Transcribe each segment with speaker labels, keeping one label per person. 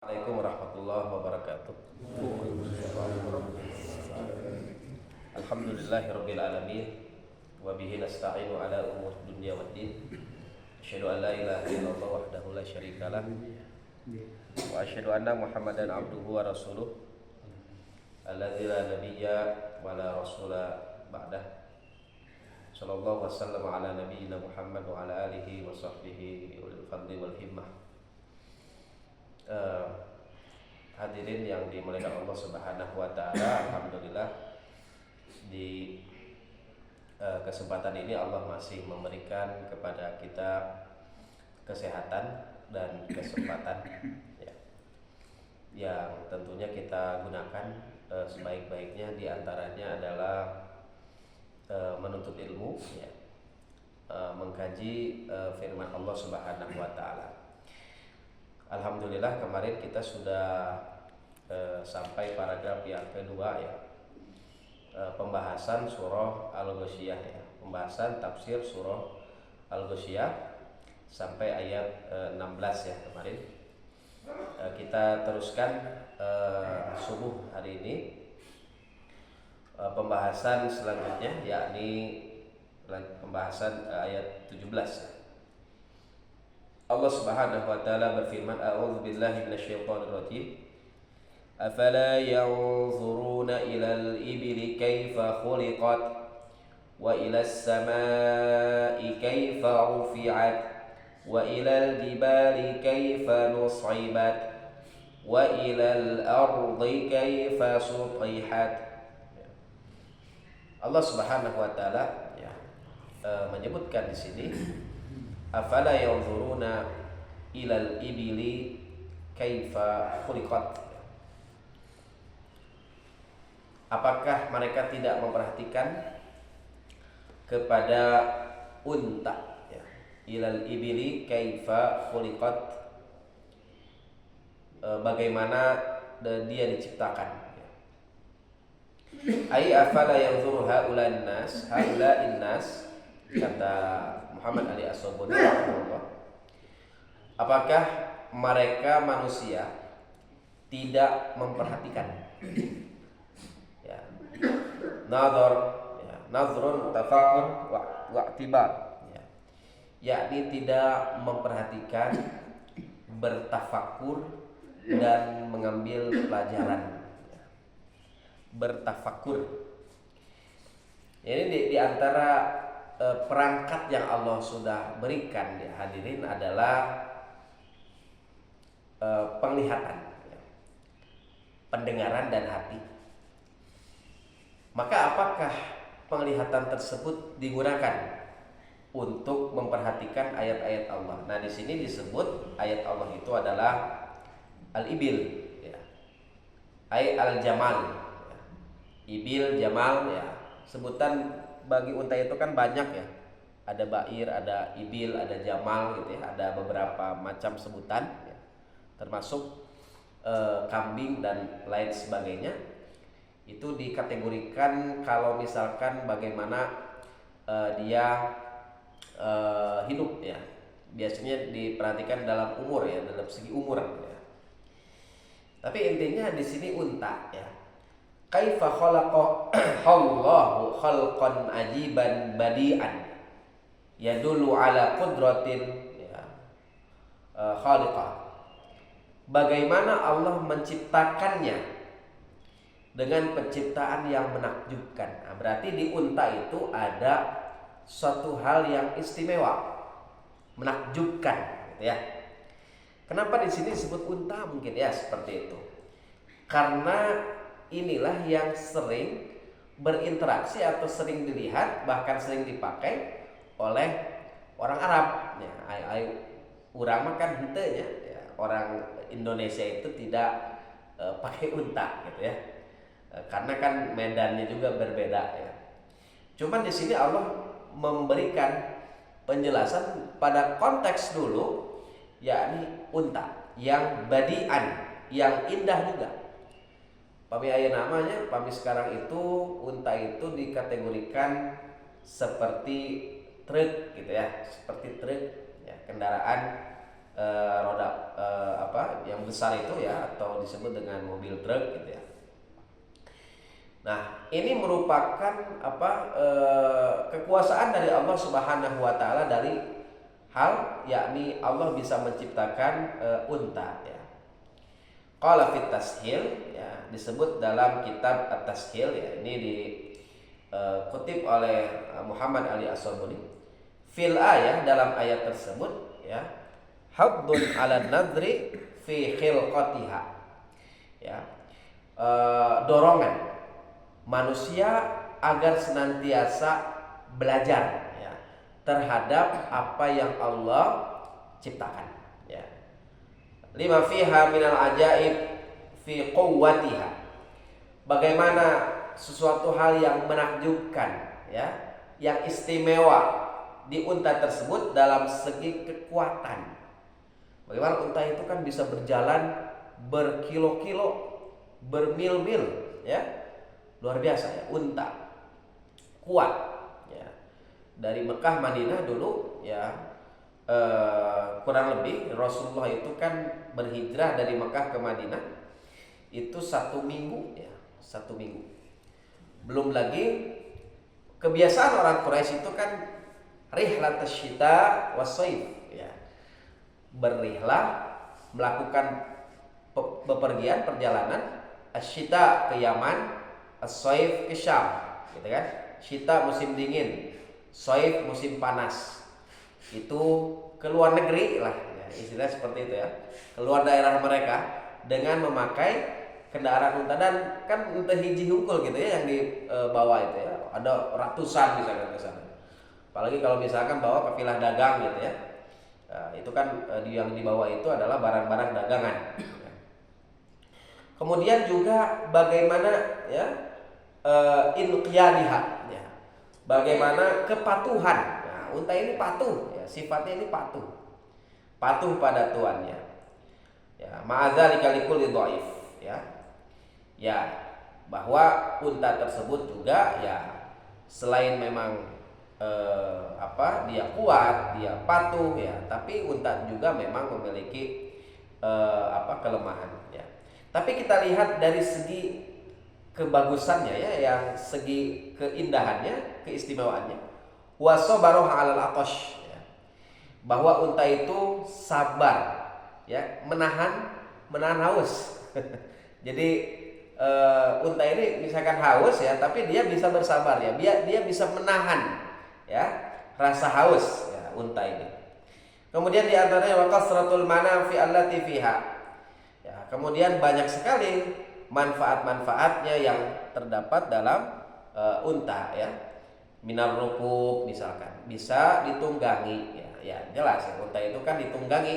Speaker 1: Assalamualaikum warahmatullahi wabarakatuh. Alhamdulillahirabbil alamin wa bihi nasta'inu ala umur dunya waddin. Asyhadu an la ilaha illallah wahdahu la syarikalah wa asyhadu anna Muhammadan abduhu wa rasuluh alladzi la nabiyya wa la rasula ba'dah. Sallallahu wasallam ala nabiyyina Muhammad wa ala alihi wa sahbihi ulil fadli wal himmah. Hadirin yang dimuliakan Allah Subhanahu wa taala, alhamdulillah di kesempatan ini Allah masih memberikan kepada kita kesehatan dan kesempatan ya, yang tentunya kita gunakan sebaik-baiknya. Di antaranya adalah menuntut ilmu ya, mengkaji firman Allah Subhanahu wa taala. Alhamdulillah kemarin kita sudah sampai paragraf yang kedua ya, pembahasan surah Al-Ghasyiyah ya, pembahasan tafsir surah Al-Ghasyiyah sampai ayat 16 ya kemarin. Kita teruskan subuh hari ini pembahasan selanjutnya, yakni pembahasan ayat 17 ya. Allah Subhanahu wa taala berfirman, a'udzu billahi minasyaitonir rajim. Afala yanzuruna ilal ibili kaifa khuliqat wa ilas samaa'i kaifa rufi'at wa ilal jibali kaifa nusibat wa ilal ardi kaifa sutihat. Allah Subhanahu wa taala ya, menyebutkan di sini, afala yanzuruna ilal ibili kaifa khuliqat. Apakah mereka tidak memperhatikan kepada unta ya. Ilal ibili kaifa khuliqat, bagaimana dia diciptakan ya. Ai afala yanzuru haula'in nas, haula'in nas, kata Muhammad Ali As-Sabuni, apakah mereka manusia tidak memperhatikan ya, nazar ya, nazrun tafakkur wa i'tibar ya, yakni tidak memperhatikan, bertafakur dan mengambil pelajaran ya. Bertafakur ini di antara perangkat yang Allah sudah berikan ya, hadirin, adalah penglihatan ya, pendengaran dan hati. Maka apakah penglihatan tersebut digunakan untuk memperhatikan ayat-ayat Allah? Nah, di sini disebut ayat Allah itu adalah al-ibil ya, ay al-jamal ya. Ibil, jamal ya, sebutan bagi unta itu kan banyak ya, ada ba'ir, ada ibil, ada jamal gitu ya, ada beberapa macam sebutan ya, termasuk kambing dan lain sebagainya. Itu dikategorikan kalau misalkan bagaimana dia hidup ya, biasanya diperhatikan dalam umur ya, dalam segi umur ya. Tapi intinya di sini unta ya, kaifa khalaqa Allahu khalqan ajiban badi'an yadullu ala qudratin ya, khaliqah. Bagaimana Allah menciptakannya dengan penciptaan yang menakjubkan. Nah, berarti di unta itu ada suatu hal yang istimewa, menakjubkan gitu ya. Kenapa di sini disebut unta mungkin ya seperti itu? Karena inilah yang sering berinteraksi atau sering dilihat, bahkan sering dipakai oleh orang Arab ya. Urang mah kan henteu ya. Orang Indonesia itu tidak pakai unta gitu ya. Karena kan medannya juga berbeda ya. Cuman di sini Allah memberikan penjelasan pada konteks dulu, yakni unta yang badian, yang indah juga. Pami aya namanya, pami sekarang itu unta itu dikategorikan seperti truk gitu ya, seperti truk ya, kendaraan roda yang besar itu ya, atau disebut dengan mobil truk gitu ya. Nah, ini merupakan kekuasaan dari Allah Subhanahu wa taala dari hal, yakni Allah bisa menciptakan unta ya. Qala fit tashil ya, disebut dalam kitab At-Tashil ya. Ini dikutip oleh Muhammad Ali As-Sabuni. Fil ayah, dalam ayat tersebut ya, haddun ala nadri fi khilqatiha ya, dorongan manusia agar senantiasa belajar ya terhadap apa yang Allah ciptakan ya. Lima fiha minal ajaib fi quwwatiha, bagaimana sesuatu hal yang menakjubkan ya, yang istimewa di unta tersebut dalam segi kekuatan. Bagaimana unta itu kan bisa berjalan berkilo-kilo, bermil-mil ya. Luar biasa ya, unta kuat ya. Dari Mekah Madinah dulu ya, kurang lebih Rasulullah itu kan berhijrah dari Mekah ke Madinah itu 1 minggu ya, 1 minggu. Belum lagi kebiasaan orang Quraisy itu kan rihlat asyita wassaif ya, berrihlah, melakukan bepergian perjalanan, asyita ke Yaman, as-saif ke Syam gitu kan. Syita musim dingin, saif musim panas. Itu keluar negeri lah ya, istilah seperti itu ya, keluar daerah mereka dengan memakai kendaraan unta. Dan kan unta hiji hungkul gitu ya yang dibawa itu ya, ada ratusan misalkan ke sana. Apalagi kalau misalkan bawa kafilah dagang gitu ya, itu kan yang dibawa itu adalah barang-barang dagangan. Kemudian juga bagaimana ya, inqiyadiha ya, bagaimana kepatuhan. Nah, unta ini patuh ya, sifatnya ini patuh pada tuannya ya. Ma'adzalika likulli dhaif ya, bahwa unta tersebut juga ya, selain memang dia kuat, dia patuh ya, tapi unta juga memang memiliki kelemahan ya. Tapi kita lihat dari segi kebagusannya ya, yang segi keindahannya, keistimewaannya. Wasabaroh 'alal atash ya, bahwa unta itu sabar ya, menahan haus. Jadi unta ini misalkan haus ya, tapi dia bisa bersabar ya, dia bisa menahan ya rasa haus ya, unta ini. Kemudian di antaranya wa kasratul manafi allati fiha ya, kemudian banyak sekali manfaat-manfaatnya yang terdapat dalam unta ya. Minar rukub misalkan, bisa ditunggangi ya, jelas ya, unta itu kan ditunggangi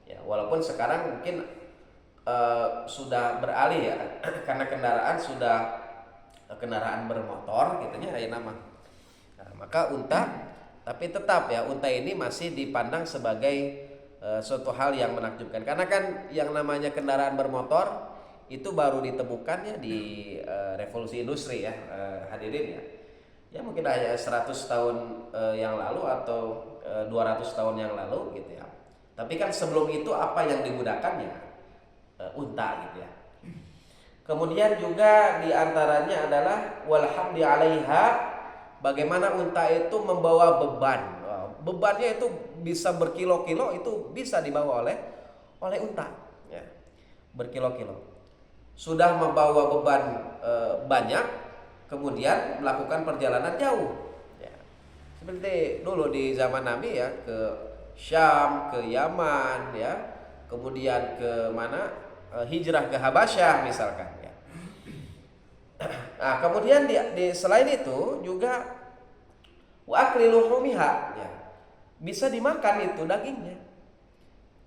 Speaker 1: ya, walaupun sekarang mungkin sudah beralih ya karena kendaraan sudah kendaraan bermotor gitu ya nama. Nah, maka unta, tapi tetap ya, unta ini masih dipandang sebagai suatu hal yang menakjubkan, karena kan yang namanya kendaraan bermotor itu baru ditemukannya di revolusi industri ya, hadirin ya mungkin hanya 100 tahun yang lalu atau 200 tahun yang lalu gitu ya. Tapi kan sebelum itu apa yang digunakannya unta gitu ya. Kemudian juga diantaranya adalah walhamdi 'alaiha, bagaimana unta itu membawa beban. Bebannya itu bisa berkilo-kilo, itu bisa dibawa oleh unta ya, berkilo-kilo. Sudah membawa beban banyak, kemudian melakukan perjalanan jauh ya. Seperti dulu di zaman Nabi ya, ke Syam, ke Yaman ya, kemudian ke mana, hijrah ke Habasyah misalkan ya. Nah, kemudian selain itu juga wa akli luhumiha ya, bisa dimakan itu dagingnya.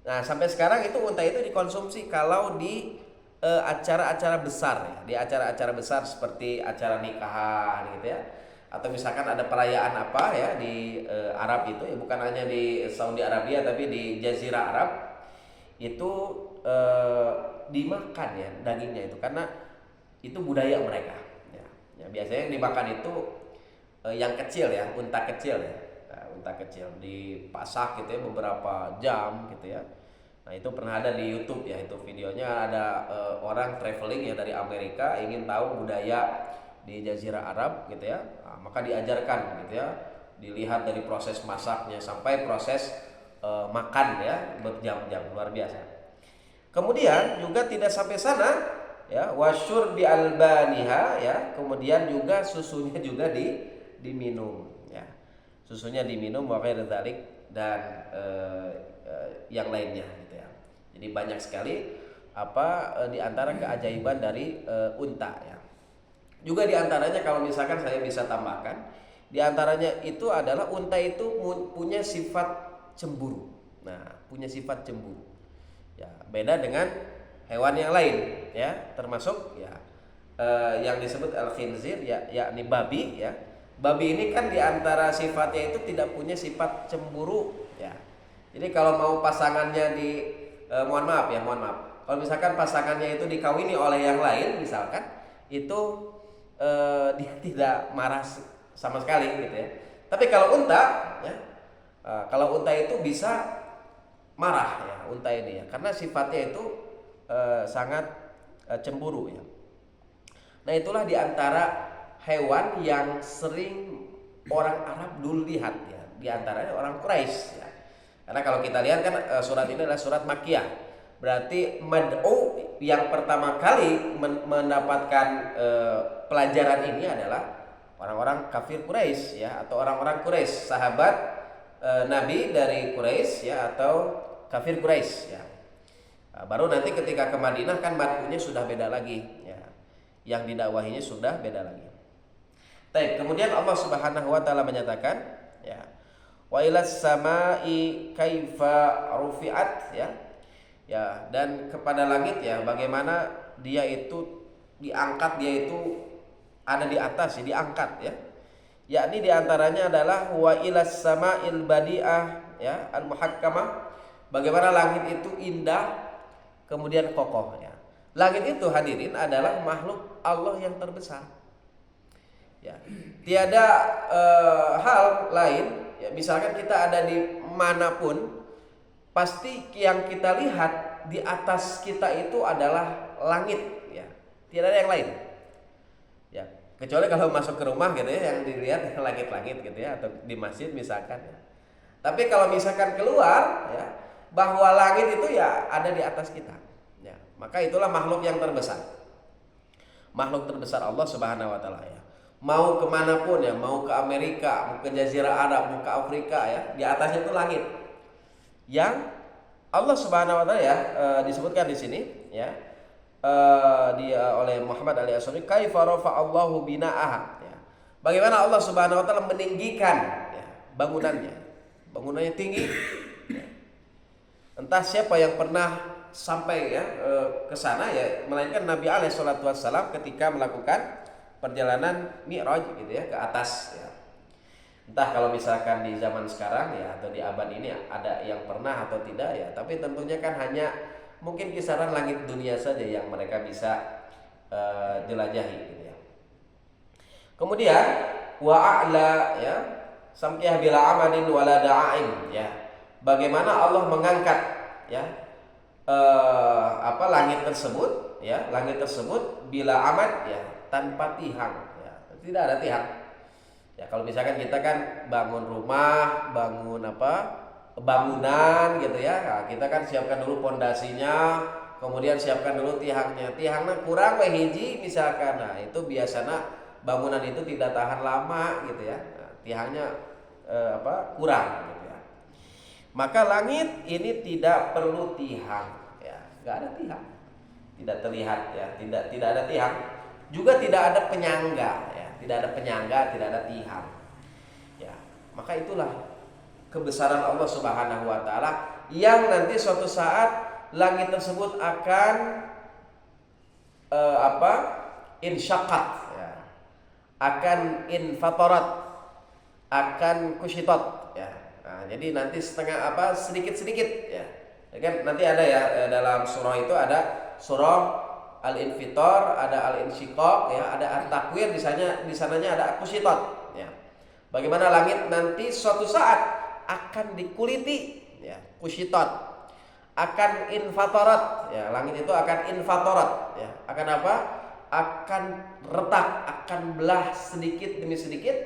Speaker 1: Nah, sampai sekarang itu unta itu dikonsumsi kalau di acara-acara besar ya, di acara-acara besar seperti acara nikahan gitu ya, atau misalkan ada perayaan apa ya di Arab itu ya, bukan hanya di Saudi Arabia tapi di Jazirah Arab itu dimakan ya dagingnya itu, karena itu budaya mereka ya. Biasanya yang dimakan itu yang kecil ya, unta kecil ya. Nah, unta kecil dipasak gitu ya beberapa jam gitu ya. Nah itu pernah ada di YouTube ya, itu videonya ada orang traveling ya dari Amerika ingin tahu budaya di Jazirah Arab gitu ya. Nah, maka diajarkan gitu ya, dilihat dari proses masaknya sampai proses makan ya berjam-jam, luar biasa. Kemudian juga tidak sampai sana ya, wasyur bi albaniha ya, kemudian juga susunya juga diminum ya. Susunya diminum wa ghairi dzalik dan yang lainnya gitu ya. Jadi banyak sekali di antara keajaiban dari unta ya. Juga di antaranya kalau misalkan saya bisa tambahkan, di antaranya itu adalah unta itu punya sifat cemburu. Nah, punya sifat cemburu. Ya, beda dengan hewan yang lain ya, termasuk ya yang disebut al-khinzir ya, yakni babi ya. Babi ini kan diantara sifatnya itu tidak punya sifat cemburu ya. Jadi kalau mau pasangannya mohon maaf. Kalau misalkan pasangannya itu dikawini oleh yang lain misalkan, itu dia tidak marah sama sekali gitu ya. Tapi kalau unta ya, kalau unta itu bisa marah ya, unta ini ya, karena sifatnya itu sangat cemburu ya. Nah itulah diantara hewan yang sering orang Arab dulu lihat ya, diantaranya orang Quraisy ya. Karena kalau kita lihat kan surat ini adalah surat Makkiyah, berarti mad'u yang pertama kali mendapatkan pelajaran ini adalah orang-orang kafir Quraisy ya, atau orang-orang Quraisy, sahabat Nabi dari Quraisy ya, atau kafir Quraisy ya. Baru nanti ketika ke Madinah kan mad'unya sudah beda lagi ya. Yang didakwahinya sudah beda lagi. Baik, kemudian Allah Subhanahu wa taala menyatakan ya, wa ilas samai kaifa rufi'at ya. Ya, dan kepada langit ya, bagaimana dia itu diangkat, dia itu ada di atas ya, diangkat ya. Yakni diantaranya adalah wa ilas sama'il badi'ah ya, al-muhakkamah. Bagaimana langit itu indah kemudian kokoh ya. Langit itu hadirin adalah makhluk Allah yang terbesar. Ya, tiada hal lain ya, misalkan kita ada di manapun, pasti yang kita lihat di atas kita itu adalah langit ya. Tidak ada yang lain. Ya, kecuali kalau masuk ke rumah gitu ya, yang dilihat langit-langit gitu ya, atau di masjid misalkan ya. Tapi kalau misalkan keluar ya, bahwa langit itu ya ada di atas kita ya, maka itulah makhluk yang terbesar, makhluk terbesar Allah Subhanahu wa taala ya. Mau kemanapun ya, mau ke Amerika, mau ke Jazirah Arab, mau ke Afrika ya, di atasnya itu langit yang Allah Subhanahu wa taala ya, disebutkan di sini ya, oleh Muhammad Ali-Asy'ari, kaifa rafa'allahu bina'aha ya. Bagaimana Allah Subhanahu wa taala meninggikan ya, bangunannya tinggi. Entah siapa yang pernah sampai ya ke sana ya, melainkan Nabi alaihi salatu wassalam ketika melakukan perjalanan Mi'raj gitu ya, ke atas ya. Entah kalau misalkan di zaman sekarang ya, atau di abad ini ada yang pernah atau tidak ya, tapi tentunya kan hanya mungkin kisaran langit dunia saja yang mereka bisa jelajahi gitu ya. Kemudian wa a'la ya, samkiyah bila amadin wala da'ain ya. Bagaimana Allah mengangkat ya langit tersebut ya, langit tersebut bila amad ya, tanpa tihang ya, tidak ada tihang ya. Kalau misalkan kita kan bangun rumah, bangun bangunan gitu ya, nah, kita kan siapkan dulu pondasinya, kemudian siapkan dulu tihangnya kurang hiji misalkan, nah itu biasanya bangunan itu tidak tahan lama gitu ya, nah, tihangnya kurang gitu. Maka langit ini tidak perlu tihang ya, nggak ada tihang, tidak terlihat ya, tidak ada tihang, juga tidak ada penyangga ya, tidak ada penyangga, tidak ada tihang ya. Maka itulah kebesaran Allah Subhanahu wa taala, yang nanti suatu saat langit tersebut akan insyaqqat ya, akan infatarat, akan kushitat ya. Nah, jadi nanti sedikit-sedikit ya. Kan nanti ada ya, dalam surah itu ada surah Al-Infitar, ada Al-Insyiqaq ya, ada At-Takwir, di sananya ada Kushitat ya. Bagaimana langit nanti suatu saat akan dikuliti, ya, kushitot, akan infatorat, ya, langit itu akan infatorat, ya, akan apa? Akan retak, akan belah sedikit demi sedikit,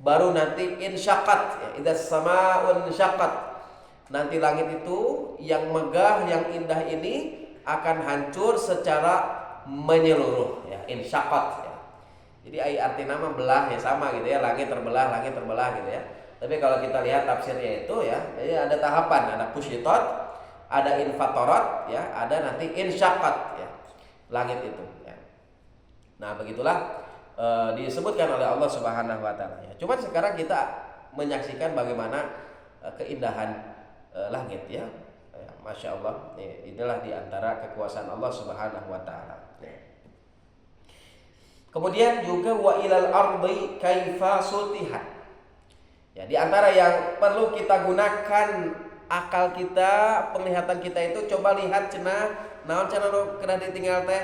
Speaker 1: baru nanti insyaqqat, ya, idzas samaa'un insyaqqat. Nanti langit itu yang megah, yang indah ini akan hancur secara menyeluruh, ya, insyaqqat, ya. Jadi arti nama belah ya sama gitu ya, langit terbelah gitu ya. Tapi kalau kita lihat tafsirnya itu ya, jadi ada tahapan, ada kushitot, ada infatorat, ya, ada nanti insyaqqat, ya, langit itu, ya. Nah, begitulah disebutkan oleh Allah Subhanahu wa taala, ya. Cuman sekarang kita menyaksikan bagaimana keindahan langit, ya. Ya, Masya Allah, inilah diantara kekuasaan Allah Subhanahu wa taala. Kemudian juga wa ilal ardi kaifa sutihat. Ya, di antara yang perlu kita gunakan akal kita, penglihatan kita itu, coba lihat cenah naon cenah kena ditinggal teh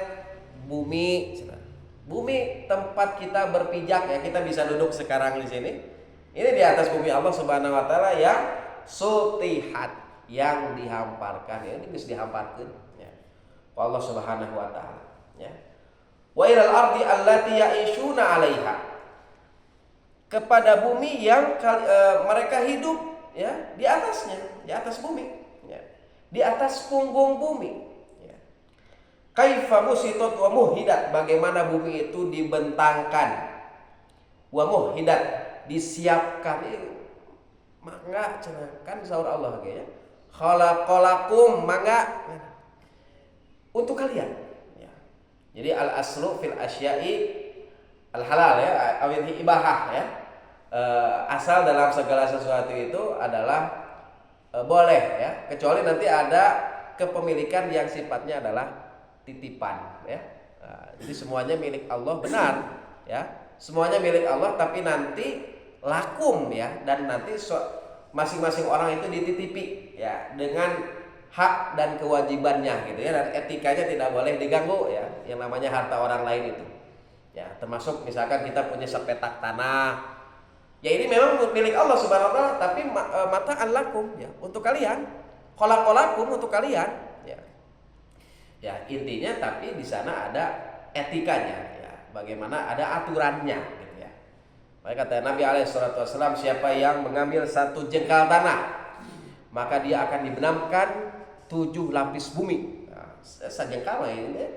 Speaker 1: bumi cenah. Bumi tempat kita berpijak, ya, kita bisa duduk sekarang di sini. Ini di atas bumi Allah Subhanahu wa taala yang sutihat, yang dihamparkan, ya, ini geus dihamparkeun, ya. Allah Subhanahu wa taala, ya. Wa ilal ardi allati ya'ishuna 'alaiha, kepada bumi yang mereka hidup, ya, di atasnya, di atas bumi, ya, di atas punggung bumi, ya. Kaifa musitat wa muhidat, bagaimana bumi itu dibentangkan, wa muhidat, disiapkan. Mangga cenah kan saur Allah ge, ya. Khalaqalakum, mangga untuk kalian. Jadi al aslu fil asya'i al halal, ya, awil ibahah, ya. Asal dalam segala sesuatu itu adalah boleh, ya, kecuali nanti ada kepemilikan yang sifatnya adalah titipan, ya. Jadi semuanya milik Allah, benar, ya. Semuanya milik Allah, tapi nanti lakum, ya, dan nanti masing-masing orang itu dititipi, ya, dengan hak dan kewajibannya gitu, ya, dan etikanya tidak boleh diganggu, ya, yang namanya harta orang lain itu, ya, termasuk misalkan kita punya sepetak tanah, ya, ini memang milik Allah Subhanahu wa taala, tapi mata'an lakum, ya, untuk kalian, khalaqalakum, untuk kalian, ya. Ya, intinya tapi di sana ada etikanya, ya, bagaimana ada aturannya gitu, ya. Maka kata Nabi alaihi salatu wasallam, siapa yang mengambil satu jengkal tanah, maka dia akan dibenamkan 7 lapis bumi. Nah, sajengkal ini,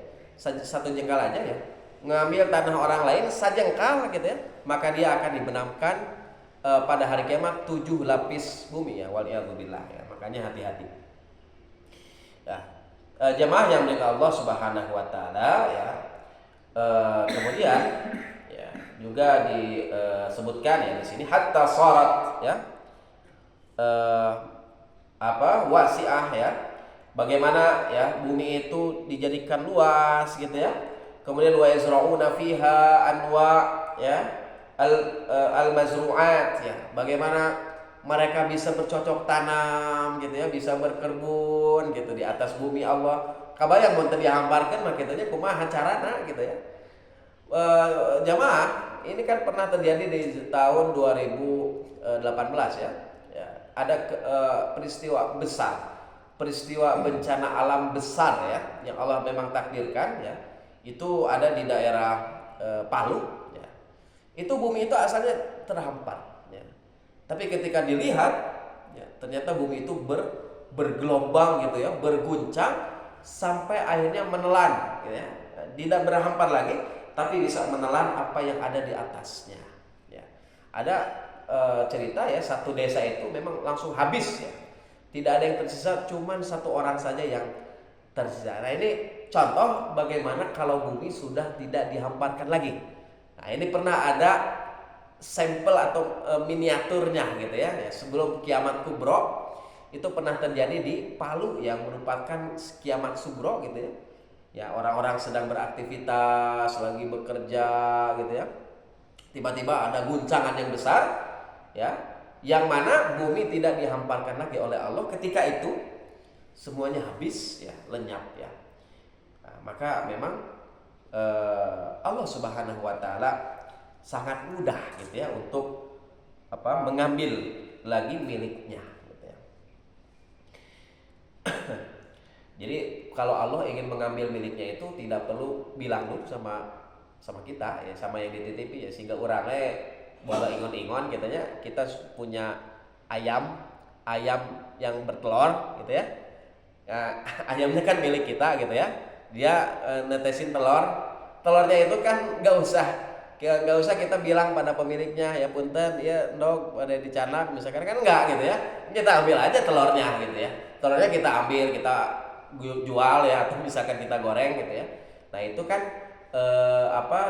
Speaker 1: satu jengkal aja, ya. Ngambil tanah orang lain sajengkal gitu, ya, maka dia akan dibenamkan pada hari kiamat 7 lapis bumi, ya, waliyadzubillah, ya. Makanya hati-hati. Ya, jemaah yang dimuliakan Allah Subhanahu wa taala, ya. Kemudian, ya, juga disebutkan, ya, di sini hatta sharat, ya, wasi'ah, ya. Bagaimana, ya, bumi itu dijadikan luas gitu, ya. Kemudian wa yazra'una fiha anwa, ya, al mazru'at, ya. Bagaimana mereka bisa bercocok tanam gitu, ya, bisa berkebun gitu di atas bumi Allah. Kabayang mun teu dihamparkeun mah kitu nya kumaha carana gitu, ya. Jamaah, ini kan pernah terjadi di tahun 2018, ya. Ya, ada peristiwa besar, peristiwa bencana alam besar, ya, yang Allah memang takdirkan, ya. Itu ada di daerah Palu, ya. Itu bumi itu asalnya terhampar, ya. Tapi ketika dilihat, ya, ternyata bumi itu bergelombang gitu, ya, berguncang sampai akhirnya menelan, gitu, ya. Tidak berhampar lagi, tapi bisa menelan apa yang ada di atasnya, ya. Ada cerita, ya, satu desa itu memang langsung habis, ya. Tidak ada yang tersisa, cuman satu orang saja yang tersisa. Nah, ini contoh bagaimana kalau bumi sudah tidak dihamparkan lagi. Nah, ini pernah ada sampel atau miniaturnya gitu, ya. Sebelum kiamat kubro itu pernah terjadi di Palu yang merupakan kiamat sugro gitu, ya. Ya, orang-orang sedang beraktivitas, lagi bekerja gitu, ya. Tiba-tiba ada guncangan yang besar, ya, yang mana bumi tidak dihamparkan lagi oleh Allah. Ketika itu semuanya habis, ya, lenyap, ya. Nah, maka memang Allah Subhanahu wa taala sangat mudah gitu, ya, untuk mengambil lagi miliknya gitu ya. Jadi kalau Allah ingin mengambil miliknya itu tidak perlu bilang dulu sama kita ya, sama yang dititipi ya, sehingga orangnya bola ingon-ingon katanya kita punya ayam yang bertelur gitu ya. Nah, ayamnya kan milik kita gitu ya. Dia netesin telurnya itu kan nggak usah kita bilang pada pemiliknya ya punten ya dok pada dicanak misalkan, kan enggak gitu ya, kita ambil aja telurnya gitu ya, telurnya kita ambil kita jual ya, atau misalkan kita goreng gitu ya. Nah itu kan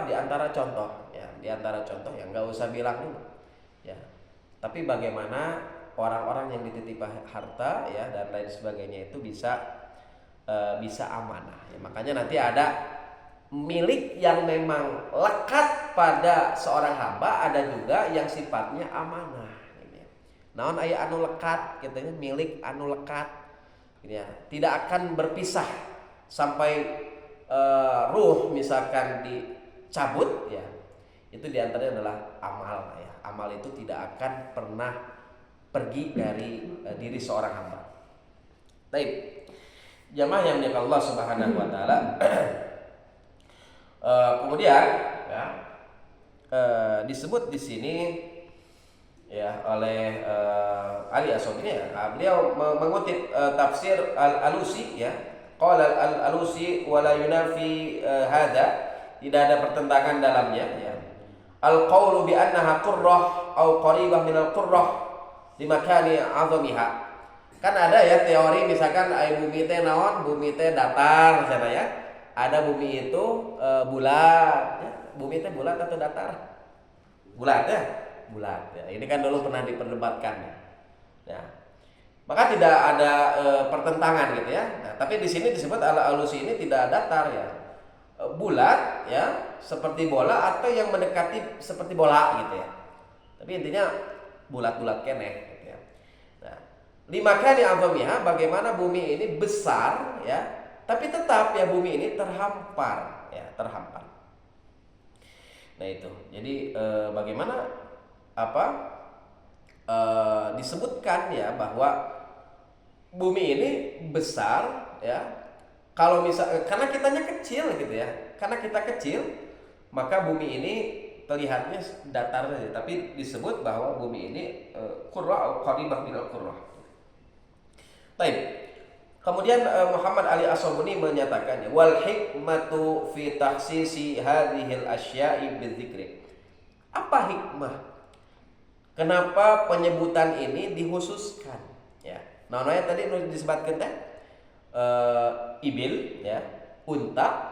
Speaker 1: di antara contoh yang nggak usah bilang dulu ya. Tapi bagaimana orang-orang yang dititip harta ya dan lain sebagainya itu bisa amanah ya. Makanya nanti ada milik yang memang lekat pada seorang hamba, ada juga yang sifatnya amanah gitu ya. Naon aya anu lekat katanya, milik anu lekat gitu ya, tidak akan berpisah sampai ruh misalkan dicabut ya. Itu diantaranya adalah amal ya. Amal itu tidak akan pernah pergi dari diri seorang hamba. Baik, jamaah yang dimuliakan Allah Subhanahu wa taala. Kemudian ya, disebut di sini ya oleh Ali As-Sabuni ya, beliau mengutip tafsir Al-Alusi ya, qala Al-Alusi wala yunafi hadza, tidak ada pertentangan dalamnya ya. Al-qaulu bi annaha qurrah au qaribah min al-qurrah limakani 'azamiha. Kan ada ya teori misalkan bumi teh naon, bumi teh datar misalnya ya. Ada bumi itu bulat ya. Bumi teh bulat atau datar? Bulat ya, bulat ya. Ini kan dulu pernah diperdebatkan ya. Maka tidak ada pertentangan gitu ya. Nah, tapi di sini disebut Al-Alusi ini tidak datar ya. Bulat ya, seperti bola atau yang mendekati seperti bola gitu ya. Tapi intinya bulat-bulat keneh gitu ya. Nah, limakani 'azamiha, bagaimana bumi ini besar ya. Tapi tetap ya bumi ini terhampar ya, terhampar. Nah itu. Jadi bagaimana disebutkan ya bahwa bumi ini besar ya. Kalau karena kitanya kecil gitu ya. Karena kita kecil, maka bumi ini terlihatnya datar saja, tapi disebut bahwa bumi ini qurra atau qaribah minal qurrah. Baik. Kemudian Muhammad Ali As-Sabuni menyatakannya, wal hikmatu fi takhsisi hadhil asya'i bidzikri. Apa hikmah? Kenapa penyebutan ini dikhususkan? Ya. Nah, tadi disebutkan teh ibil ya, unta,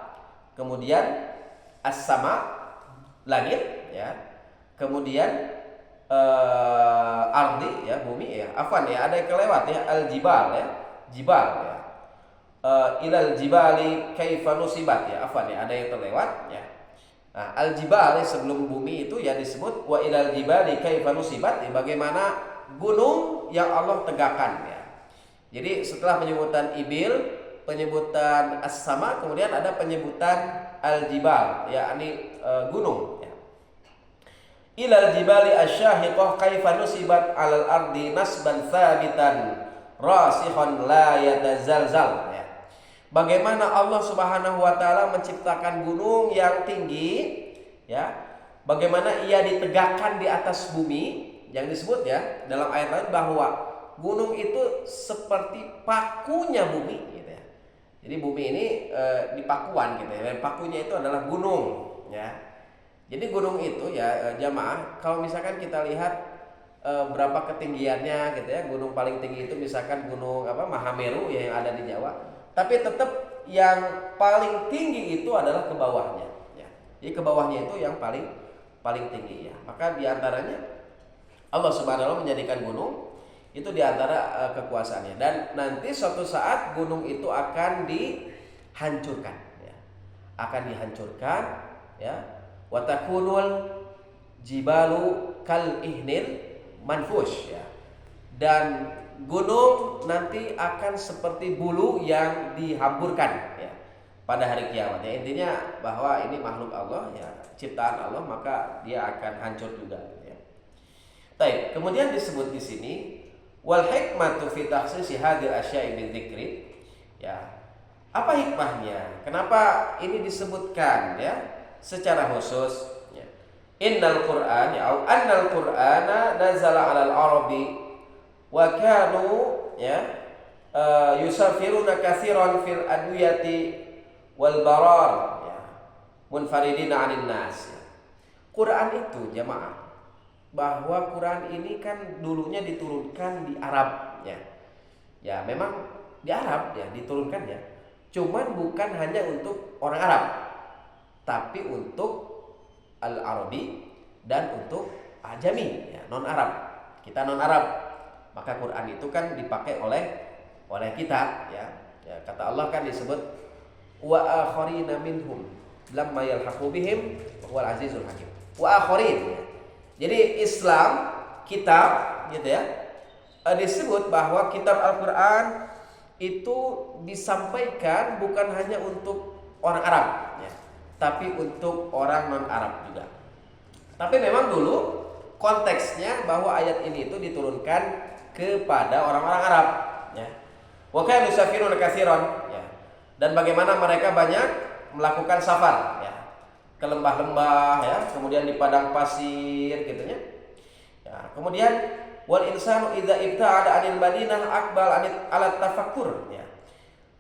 Speaker 1: kemudian as-sama, langit ya. Kemudian ardi ya, bumi ya. Afwan ya, ada yang kelewat ya, al-jibal ya. Jibal ya. Ilal jibali kaifa nusibat ya. Afwan ya, ada yang terlewat ya. Nah, al-jibal sebelum bumi itu ya disebut wa ilal jibali kaifa nusibat ya, bagaimana gunung yang Allah tegakkan ya. Jadi setelah penyebutan ibil, penyebutan as-sama, kemudian ada penyebutan al-jibal yakni gunung ya. Ilal jibali asyahiqah kaifa nusibat alal ardi nasban thabitan rasikhon la yatazalzal ya. Bagaimana Allah Subhanahu wa taala menciptakan gunung yang tinggi ya. Bagaimana ia ditegakkan di atas bumi, yang disebut ya dalam ayat lain bahwa gunung itu seperti pakunya bumi gitu ya. Jadi bumi ini dipakuan gitu ya. Pakunya itu adalah gunung ya. Jadi gunung itu ya jamaah, kalau misalkan kita lihat berapa ketinggiannya gitu ya, gunung paling tinggi itu misalkan gunung Mahameru ya, yang ada di Jawa, tapi tetap yang paling tinggi itu adalah ke bawahnya ya. Jadi ke bawahnya itu yang paling tinggi ya. Maka diantaranya Allah Subhanahu wa taala menjadikan gunung itu diantara kekuasaannya, dan nanti suatu saat gunung itu akan dihancurkan ya. Akan dihancurkan ya. Wa takunul jibalu kal ihnil manfush ya. Dan gunung nanti akan seperti bulu yang dihamburkan ya pada hari kiamat ya. Intinya bahwa ini makhluk Allah ya, ciptaan Allah, maka dia akan hancur juga gitu ya. Taib. Kemudian disebut di sini wal hikmatu fi takhsisi hadhil asya'i bidzikri. Ya. Apa hikmahnya? Kenapa ini disebutkan ya secara khusus? Ya. Innal Qur'an ya au annal Qur'ana nazala 'alal Arabi wa kanu ya yusafiruna katsiran fil adwiyati wal barar ya munfaridina 'anil nas. Ya. Quran itu jamaah bahwa Quran ini kan dulunya diturunkan di Arab ya. Ya, memang di Arab ya diturunkan ya. Cuman bukan hanya untuk orang Arab, tapi untuk Al-Arabi dan untuk Ajami ya, non Arab. Kita non Arab. Maka Quran itu kan dipakai oleh kita ya. Ya, kata Allah kan disebut wa akharina minhum lamma yalhaqu bihim wal azizul hakim. Wa akharin ya. Jadi Islam kitab gitu ya disebut bahwa kitab Al-Quran itu disampaikan bukan hanya untuk orang Arab ya, tapi untuk orang non Arab juga. Tapi memang dulu konteksnya bahwa ayat ini itu diturunkan kepada orang-orang Arab ya. Wa kanu yusafiruna katsiran ya. Dan bagaimana mereka banyak melakukan safar ya, ke lembah-lembah ya, kemudian di padang pasir gitu ya. Ya, kemudian wal insanu idza ibta'ada 'anil madinah aqbal 'ala tafakkur ya.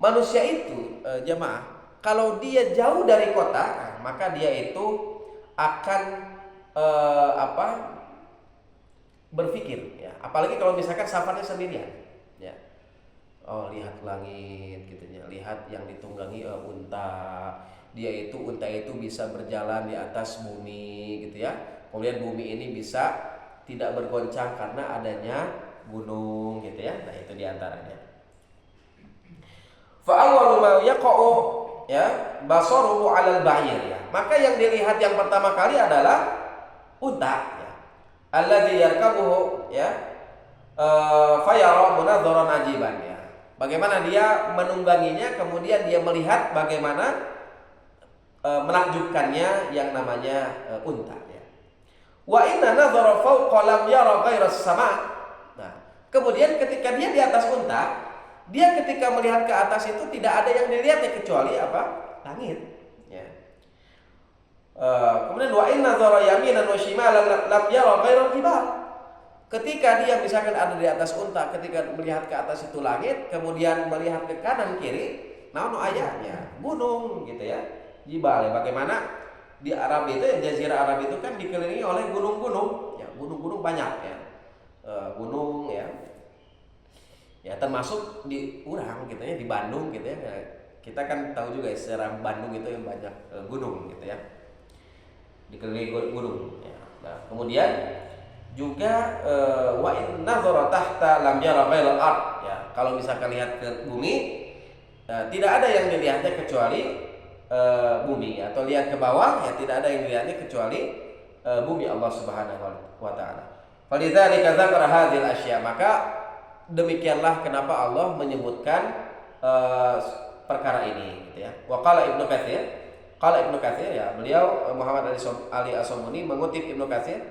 Speaker 1: Manusia itu jemaah kalau dia jauh dari kota, maka dia itu akan berpikir ya. Apalagi kalau misalkan safarnya sendirian ya. Oh, lihat langit gitu ya, lihat yang ditunggangi unta. Unta itu bisa berjalan di atas bumi gitu ya. Kemudian bumi ini bisa tidak bergoncang karena adanya gunung gitu ya. Nah, itu diantaranya. Fa awwalu ma yaqa'u ya basaruhu 'alal ba'ir ya. Maka yang dilihat yang pertama kali adalah unta ya. Alladzi yarkabuhu ya fayara munadharan ajiban ya. Bagaimana dia menungganginya, kemudian dia melihat bagaimana menakjubkannya yang namanya unta ya. Wa inna nadhara fawqa lam yara ghaira sama. Nah, kemudian ketika dia di atas unta, dia ketika melihat ke atas itu tidak ada yang dilihatnya kecuali apa? Langit ya. Kemudian wa inna nadhara yaminan wa shimalan lam yara ghaira jibal. Ketika dia misalkan ada di atas unta, ketika melihat ke atas itu langit, kemudian melihat ke kanan kiri, naon ayahnya gunung gitu ya. Jibal ya, bagaimana di Arab itu ya, jazirah Arab itu kan dikelilingi oleh gunung-gunung ya, gunung-gunung banyak ya, gunung ya, ya termasuk di Urang gitu ya, di Bandung gitu ya. Kita kan tahu juga ya, sejarah Bandung itu yang banyak gunung gitu ya, dikelilingi gunung ya. Nah, kemudian juga wa in nadhara tahta lam yara ghairal ard ya. Kalau misalkan lihat ke bumi tidak ada yang dilihatnya kecuali bumi, atau lihat ke bawah ya tidak ada yang dilihatnya kecuali bumi Allah Subhanahu wa taala. Falidzalika dzakara hadzal asya, maka demikianlah kenapa Allah menyebutkan perkara ini gitu ya. Wa qala Ibnu Katsir ya, beliau Muhammad Ali As-Sabuni mengutip Ibnu Katsir,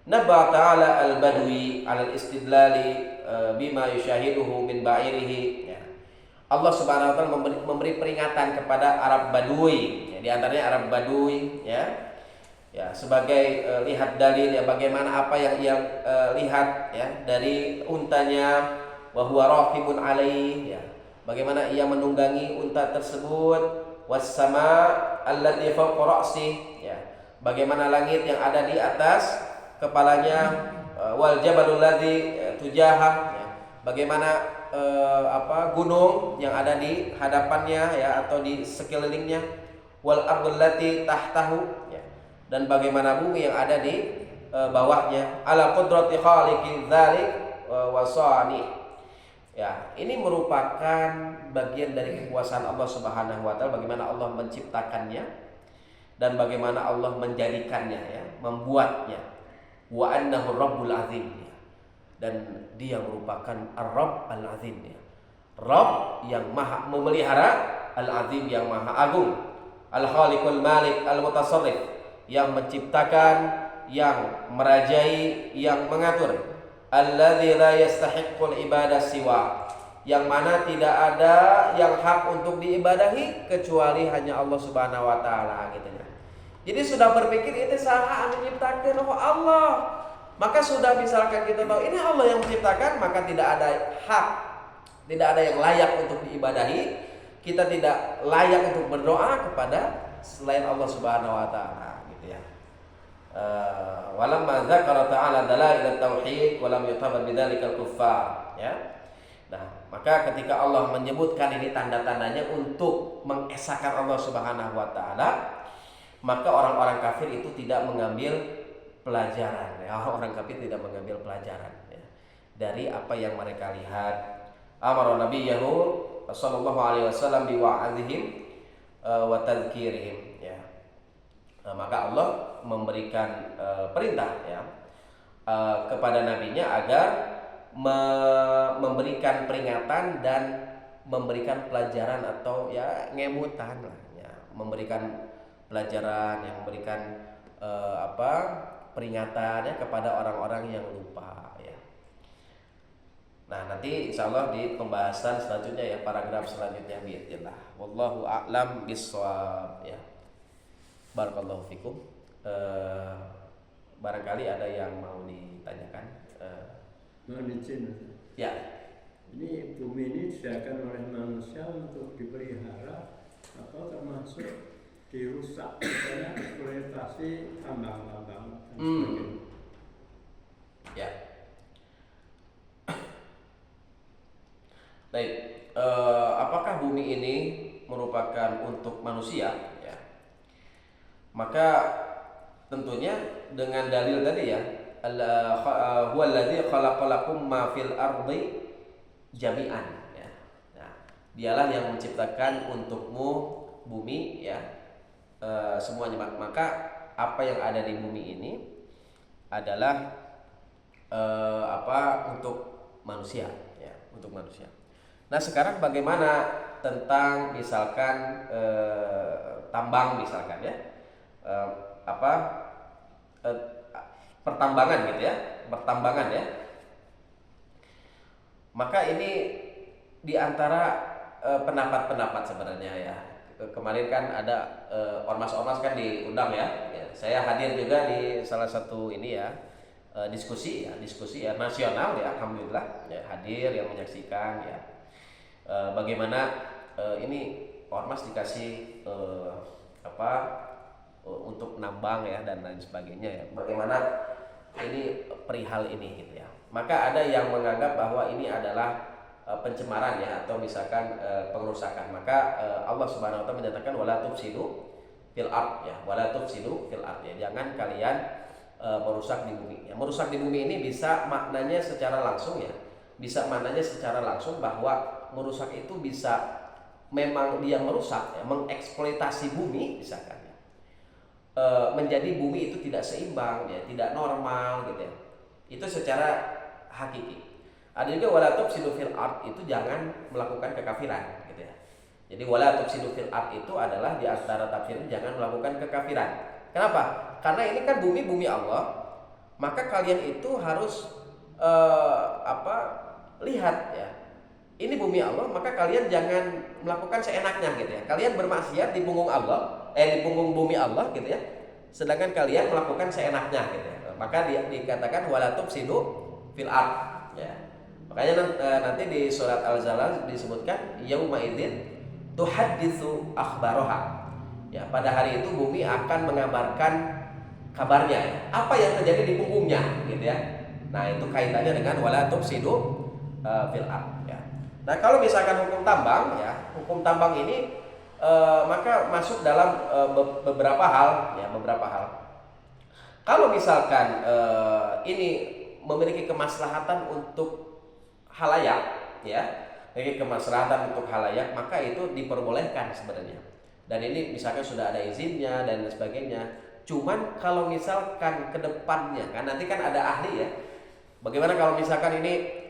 Speaker 1: Nabba ta'ala al-badwi al-istidlali bima yushahiduhu min ba'irihi ya. Allah Subhanahu wa taala memberi peringatan kepada Arab Badui ya, di antaranya Arab Badui ya. Ya, sebagai lihat dalil ya, bagaimana apa yang ia lihat ya dari untanya, wa huwa raqibun alaihi ya. Bagaimana ia menunggangi unta tersebut, was sama allati fawqa ra'si ya. Bagaimana langit yang ada di atas kepalanya, wal jabalul ladzi tujahah ya. Bagaimana gunung yang ada di hadapannya ya, atau di sekelilingnya, wal ardul lati tahtahu ya. Dan bagaimana bumi yang ada di bawahnya, ala qudrati khaliqi dzalik wa sani ya. Ini merupakan bagian dari kekuasaan Allah Subhanahu wa taala, bagaimana Allah menciptakannya dan bagaimana Allah menjadikannya ya, membuatnya. Wa annahu rabbul azim ya. Dan dia merupakan ar-rabb al-azim ya. Rabb yang maha memelihara, al-azim yang maha agung, al-khaliqul malik al-mutasarrif yang menciptakan yang merajai, yang mengatur. Alladzi la yastahiqqul ibadah siwa, yang mana tidak ada yang hak untuk diibadahi kecuali hanya Allah Subhanahu wa taala gitu ya. Jadi sudah berpikir itu saha anu menciptakeun Allah. Maka sudah misalkan kita tahu ini Allah yang menciptakan, maka tidak ada hak, tidak ada yang layak untuk diibadahi. Kita tidak layak untuk berdoa kepada selain Allah Subhanahu wa taala gitu ya. Walamma dzakara ta'ala dalail tauhid wa lam yutabad bidzalikal kuffar ya. Nah, maka ketika Allah menyebutkan ini tanda-tandanya untuk mengesahkan Allah Subhanahu wa taala, maka orang-orang kafir itu tidak mengambil pelajaran ya. Orang kafir tidak mengambil pelajaran ya, dari apa yang mereka lihat. Amara nabiyahu sallallahu alaihi wasallam biwa'adzihim wa tadhkirihim ya. Maka Allah memberikan perintah ya kepada nabinya agar memberikan peringatan dan memberikan pelajaran atau ya ngemutan lah ya, memberikan pelajaran, yang memberikan peringatan ya kepada orang-orang yang lupa ya. Nah, nanti insyaallah di pembahasan selanjutnya ya, paragraf selanjutnya biidznillah. Wallahu a'lam bishawab ya. Barakallahu fikum. Barangkali ada yang mau ditanyakan.
Speaker 2: Mohon izin.
Speaker 1: Ya.
Speaker 2: Ini bumi ini disediakan oleh manusia untuk dipelihara atau termasuk dirusak karena eksploitasi tambang-tambang dan sebagainya.
Speaker 1: Ya. Baik. Apakah bumi ini merupakan untuk manusia? Maka tentunya dengan dalil tadi ya, huwallazi khalaqalakum ma fil ardi jami'an ya. Nah, dialah yang menciptakan untukmu bumi ya, semuanya. Maka apa yang ada di bumi ini adalah untuk manusia ya, untuk manusia. Nah, sekarang bagaimana tentang misalkan tambang misalkan ya, pertambangan gitu ya, pertambangan ya. Maka ini diantara pendapat-pendapat sebenarnya ya. Kemarin kan ada ormas-ormas kan diundang ya. Saya hadir juga di salah satu ini ya, diskusi ya nasional ya, alhamdulillah ya, hadir yang menyaksikan ya. Bagaimana ini ormas dikasih untuk nambang ya dan lain sebagainya ya. Bagaimana ini perihal ini gitu ya. Maka ada yang menganggap bahwa ini adalah pencemaran ya, atau misalkan pengerusakan. Maka Allah Subhanahu wa taala menyatakan wala tufsidu fil ard ya, wala tufsidu fil ard ya. Jangan kalian merusak di bumi. Ya, merusak di bumi ini bisa maknanya secara langsung ya. Bisa maknanya secara langsung bahwa merusak itu bisa memang dia merusak ya, mengeksploitasi bumi misalkan. Menjadi bumi itu tidak seimbang ya, tidak normal gitu ya. Itu secara hakiki. Ada juga wala tufsidu fil ard, itu jangan melakukan kekafiran gitu ya. Jadi wala tufsidu fil ard itu adalah di antara tafsirnya jangan melakukan kekafiran. Kenapa? Karena ini kan bumi Allah, maka kalian itu harus lihat ya. Ini bumi Allah, maka kalian jangan melakukan seenaknya gitu ya. Kalian bermaksiat di punggung Allah, di punggung bumi Allah gitu ya. Sedangkan kalian melakukan seenaknya gitu ya. Maka dikatakan wala tufsidu fil ard ya. Makanya nanti di surat Al-Zalzal disebutkan yauma idzin tuhadditsu akhbaraha. Ya, pada hari itu bumi akan mengabarkan kabarnya ya. Apa yang terjadi di punggungnya gitu ya. Nah, itu kaitannya dengan wala tufsidu fil ard ya. Nah, kalau misalkan hukum tambang ya, hukum tambang ini maka masuk dalam beberapa hal ya, beberapa hal. Kalau misalkan ini memiliki kemaslahatan untuk halayak ya, memiliki kemaslahatan untuk halayak, maka itu diperbolehkan sebenarnya. Dan ini misalkan sudah ada izinnya dan sebagainya. Cuman kalau misalkan ke depannya kan nanti kan ada ahli ya. Bagaimana kalau misalkan ini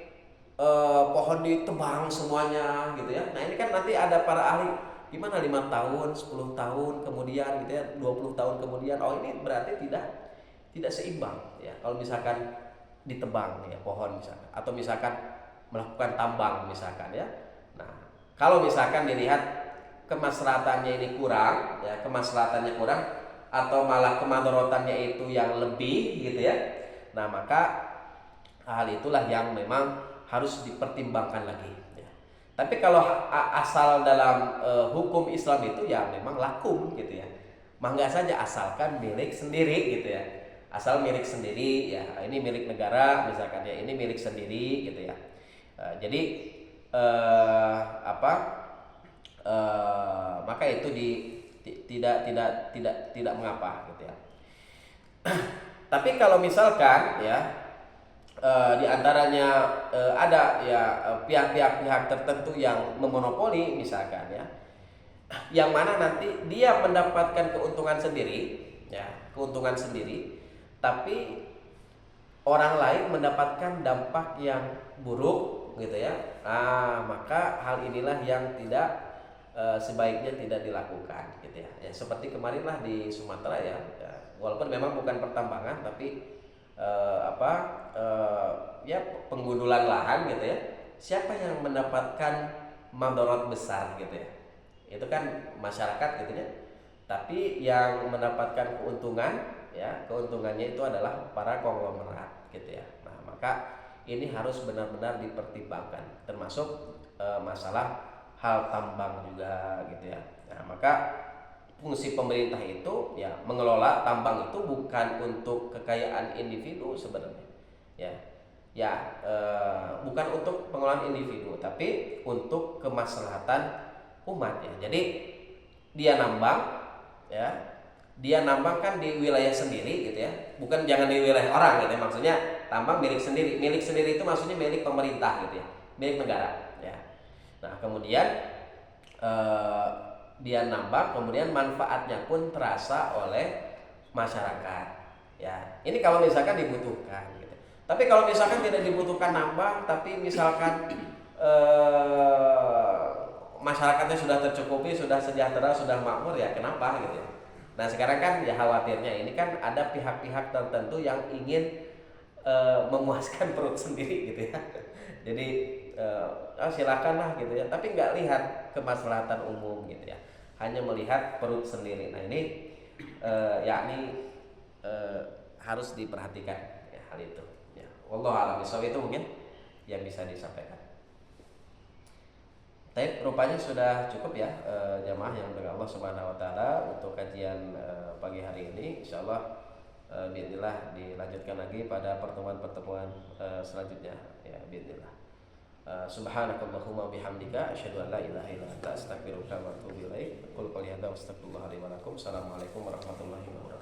Speaker 1: pohon ditebang semuanya gitu ya. Nah, ini kan nanti ada para ahli gimana 5 tahun, 10 tahun kemudian gitu ya, 20 tahun kemudian, oh ini berarti tidak tidak seimbang ya. Kalau misalkan ditebang ya pohon misalkan, atau misalkan melakukan tambang misalkan ya. Nah, kalau misalkan dilihat kemaslahatannya ini kurang ya, kemaslahatannya kurang atau malah kemadaratannya itu yang lebih gitu ya. Nah, maka hal itulah yang memang harus dipertimbangkan lagi ya. Tapi kalau asal dalam hukum Islam itu ya memang lakum gitu ya. Mangga saja asalkan milik sendiri gitu ya. Asal milik sendiri ya, ini milik negara misalkan ya, ini milik sendiri gitu ya. Jadi maka itu tidak mengapa gitu ya. Tapi kalau misalkan ya di antaranya ada ya pihak-pihak tertentu yang memonopoli misalkan ya, yang mana nanti dia mendapatkan keuntungan sendiri ya, keuntungan sendiri, tapi orang lain mendapatkan dampak yang buruk gitu ya. Maka hal inilah yang tidak sebaiknya tidak dilakukan gitu ya. Ya seperti kemarinlah di Sumatera ya, walaupun memang bukan pertambangan tapi ya penggundulan lahan gitu ya. Siapa yang mendapatkan mandorot besar gitu ya? Itu kan masyarakat gitu ya. Tapi yang mendapatkan keuntungan ya, keuntungannya itu adalah para konglomerat gitu ya. Nah, maka ini harus benar-benar dipertimbangkan, termasuk masalah hal tambang juga gitu ya. Nah, maka fungsi pemerintah itu ya mengelola tambang itu bukan untuk kekayaan individu sebenarnya ya bukan untuk pengelolaan individu tapi untuk kemaslahatan umat ya. Jadi dia nambang ya, dia nambang kan di wilayah sendiri gitu ya, bukan jangan di wilayah orang gitu ya. Maksudnya tambang milik sendiri itu maksudnya milik pemerintah gitu ya, milik negara ya. Nah kemudian dia nambang, kemudian manfaatnya pun terasa oleh masyarakat ya. Ini kalau misalkan dibutuhkan gitu. Tapi kalau misalkan tidak dibutuhkan nambang, tapi misalkan masyarakatnya sudah tercukupi, sudah sejahtera, sudah makmur ya kenapa gitu ya. Nah sekarang kan ya khawatirnya ini kan ada pihak-pihak tertentu yang ingin memuaskan perut sendiri gitu ya. Jadi silakanlah gitu ya, tapi nggak lihat kemaslahatan umum gitu ya, hanya melihat perut sendiri. Nah ini yakni harus diperhatikan ya, hal itu ya. Wallahu a'lam bishawab, itu mungkin yang bisa disampaikan. Tapi rupanya sudah cukup ya jamaah yang dengan Allah Subhanahu wa taala untuk kajian pagi hari ini. Insyaallah bismillah dilanjutkan lagi pada pertemuan-pertemuan selanjutnya ya bismillah. Subhanakallahumma bihamdika asyhadu an la ilaha illa anta astaghfiruka wa atubu ilaik. Qul qali hadza wa astaghfirullah li wa lakum. Assalamualaikum warahmatullahi wabarakatuh.